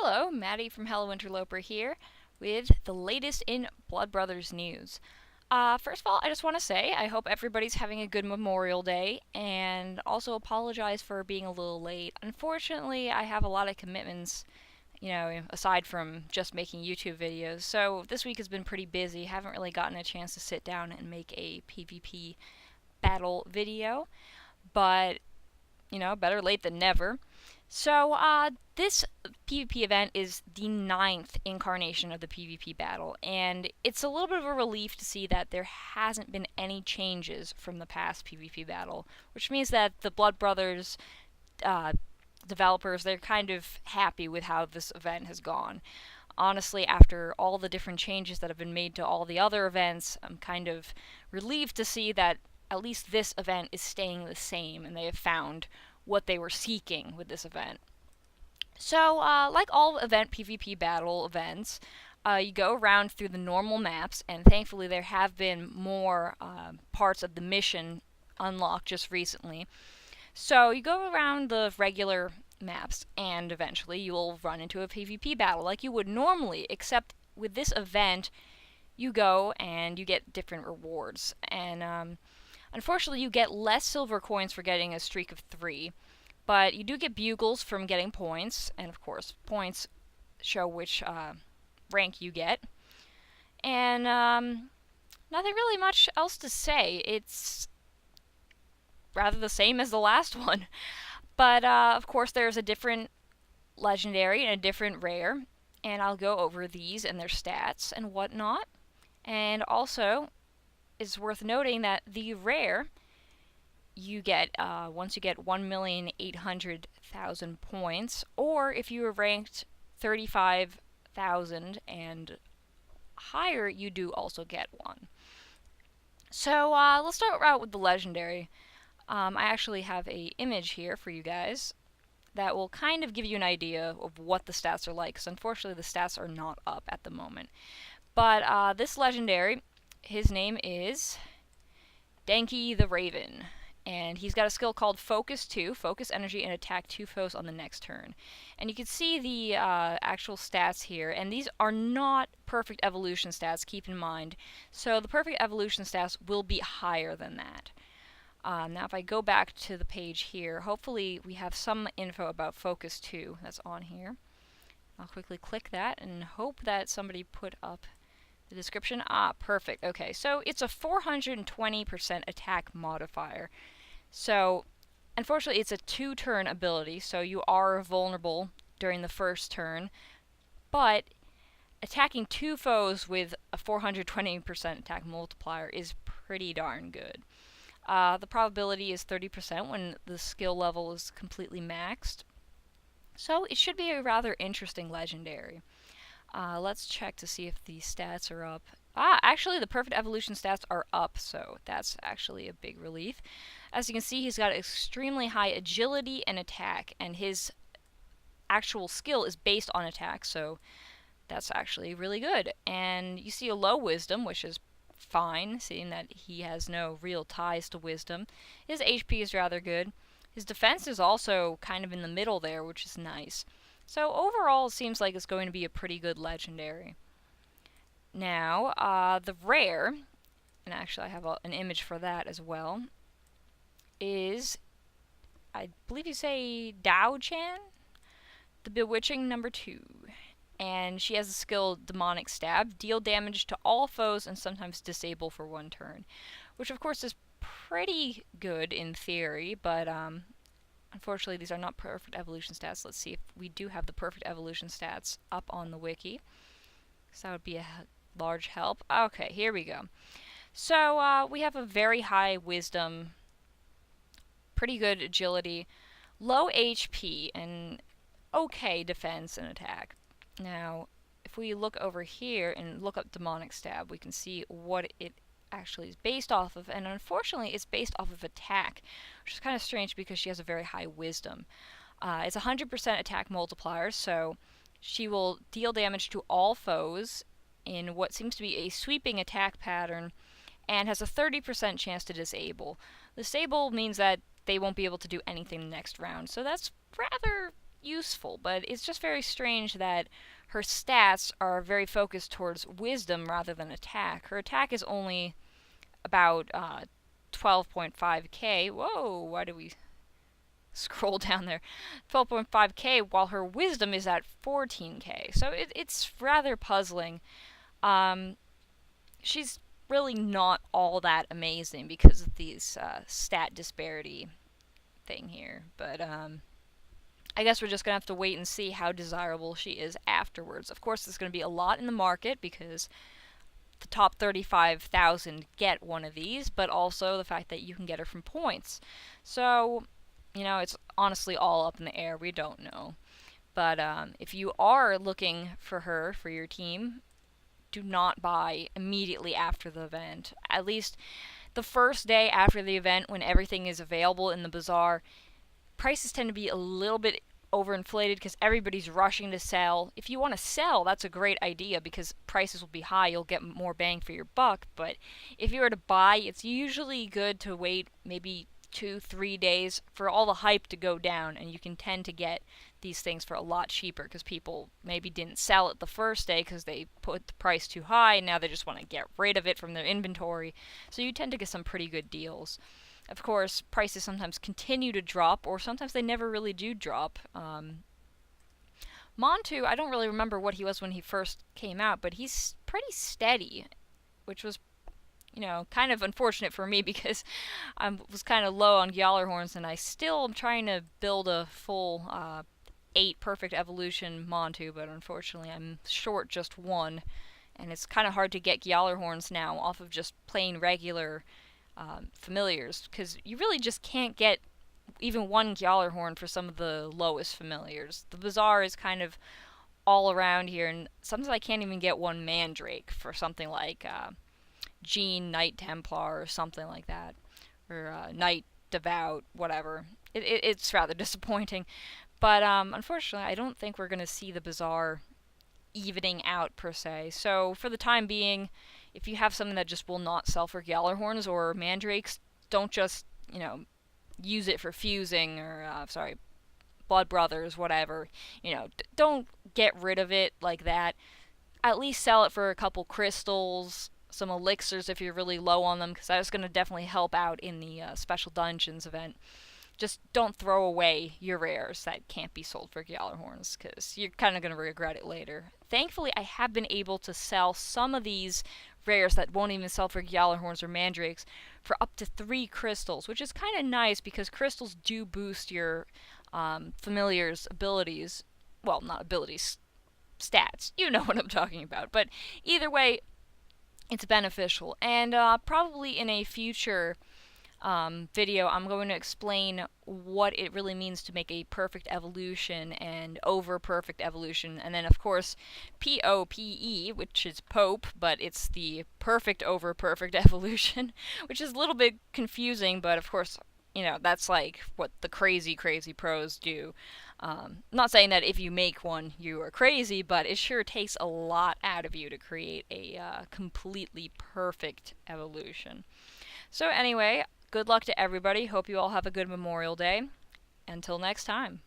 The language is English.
Hello, Maddie from Hello Interloper here with the latest in Blood Brothers news. First of all, I just want to say I hope everybody's having a good Memorial Day and also apologize for being a little late. Unfortunately, I have a lot of commitments, aside from just making YouTube videos. So this week has been pretty busy. Haven't really gotten a chance to sit down and make a PvP battle video, but better late than never. So, this PvP event is the ninth incarnation of the PvP battle, and it's a little bit of a relief to see that there hasn't been any changes from the past PvP battle, which means that the Blood Brothers developers, they're kind of happy with how this event has gone. Honestly, after all the different changes that have been made to all the other events, I'm kind of relieved to see that at least this event is staying the same, and they have found what they were seeking with this event. So, like all event PvP battle events, you go around through the normal maps, and thankfully there have been more parts of the mission unlocked just recently. So you go around the regular maps, and eventually you will run into a PvP battle like you would normally, except with this event, you go and you get different rewards. And unfortunately, you get less silver coins for getting a streak of 3, but you do get bugles from getting points, and of course, points show which rank you get. And nothing really much else to say. It's rather the same as the last one. But of course, there's a different legendary and a different rare, and I'll go over these and their stats and whatnot. And also, it's worth noting that the rare you get once you get 1,800,000 points, or if you are ranked 35,000 and higher, you do also get one. So let's start out with the legendary. I actually have a image here for you guys that will kind of give you an idea of what the stats are like, because unfortunately the stats are not up at the moment. But this legendary, his name is Denki the Raven, and he's got a skill called Focus 2, Focus Energy, and attack 2 foes on the next turn. And you can see the actual stats here, and these are not perfect evolution stats, keep in mind. So the perfect evolution stats will be higher than that. Now if I go back to the page here, hopefully we have some info about Focus 2 that's on here. I'll quickly click that and hope that somebody put up the description. Perfect. Okay, so it's a 420% attack modifier. So, unfortunately, it's a 2-turn ability, so you are vulnerable during the first turn, but attacking 2 foes with a 420% attack multiplier is pretty darn good. The probability is 30% when the skill level is completely maxed, so it should be a rather interesting legendary. Let's check to see if the stats are up. Actually, the perfect evolution stats are up, so that's actually a big relief. As you can see, he's got extremely high agility and attack, and his actual skill is based on attack, so that's actually really good. And you see a low wisdom, which is fine, seeing that he has no real ties to wisdom. His HP is rather good. His defense is also kind of in the middle there, which is nice. So overall, it seems like it's going to be a pretty good legendary. Now, the rare, and actually I have an image for that as well, is, I believe you say Dao-chan? The Bewitching number 2. And she has the skill Demonic Stab, deal damage to all foes and sometimes disable for 1 turn. Which of course is pretty good in theory, but unfortunately, these are not perfect evolution stats. Let's see if we do have the perfect evolution stats up on the wiki. So that would be a large help. Okay, here we go. So we have a very high wisdom, pretty good agility, low HP, and okay defense and attack. Now, if we look over here and look up Demonic Stab, we can see what it actually is based off of, and unfortunately it's based off of attack, which is kind of strange because she has a very high wisdom. It's 100% attack multiplier, so she will deal damage to all foes in what seems to be a sweeping attack pattern, and has a 30% chance to disable. Disable means that they won't be able to do anything the next round, so that's rather useful, but it's just very strange that her stats are very focused towards wisdom rather than attack. Her attack is only about 12.5k. Whoa, why do we scroll down there? 12.5k, while her wisdom is at 14k. So it's rather puzzling. Um, she's really not all that amazing because of these stat disparity thing here. But I guess we're just going to have to wait and see how desirable she is afterwards. Of course, there's going to be a lot in the market because the top 35,000 get one of these, but also the fact that you can get her from points. So, it's honestly all up in the air. We don't know. But if you are looking for her for your team, do not buy immediately after the event. At least the first day after the event, when everything is available in the bazaar, prices tend to be a little bit overinflated because everybody's rushing to sell. If you want to sell, that's a great idea because prices will be high, you'll get more bang for your buck. But if you were to buy, it's usually good to wait maybe 2-3 days for all the hype to go down, and you can tend to get these things for a lot cheaper because people maybe didn't sell it the first day because they put the price too high, and now they just want to get rid of it from their inventory. So you tend to get some pretty good deals. Of course, prices sometimes continue to drop, or sometimes they never really do drop. Montu, I don't really remember what he was when he first came out, but he's pretty steady, which was, kind of unfortunate for me because I was kind of low on Gjallarhorns, and I still am trying to build a full 8 perfect evolution Montu, but unfortunately I'm short just one, and it's kind of hard to get Gjallarhorns now off of just plain regular familiars, because you really just can't get even one Gjallarhorn for some of the lowest familiars. The bazaar is kind of all around here, and sometimes I can't even get one Mandrake for something like Gene Knight Templar or something like that, or Knight Devout, whatever. It's rather disappointing, but unfortunately I don't think we're going to see the bazaar evening out per se. So for the time being, if you have something that just will not sell for Gjallarhorns or Mandrakes, don't just, use it for fusing or, Blood Brothers, whatever. Don't get rid of it like that. At least sell it for a couple crystals, some elixirs if you're really low on them, because that's going to definitely help out in the Special Dungeons event. Just don't throw away your rares that can't be sold for Gjallarhorns, because you're kind of going to regret it later. Thankfully, I have been able to sell some of these rares that won't even sell for Gjallarhorns or Mandrakes for up to 3 crystals, which is kind of nice because crystals do boost your familiar's abilities. Well, not abilities, stats. You know what I'm talking about. But either way, it's beneficial. And probably in a future video, I'm going to explain what it really means to make a perfect evolution and over perfect evolution, and then of course POPE, which is Pope, but it's the perfect over perfect evolution, which is a little bit confusing, but of course, that's like what the crazy pros do. Not saying that if you make one you are crazy, but it sure takes a lot out of you to create a completely perfect evolution. So anyway, good luck to everybody. Hope you all have a good Memorial Day. Until next time.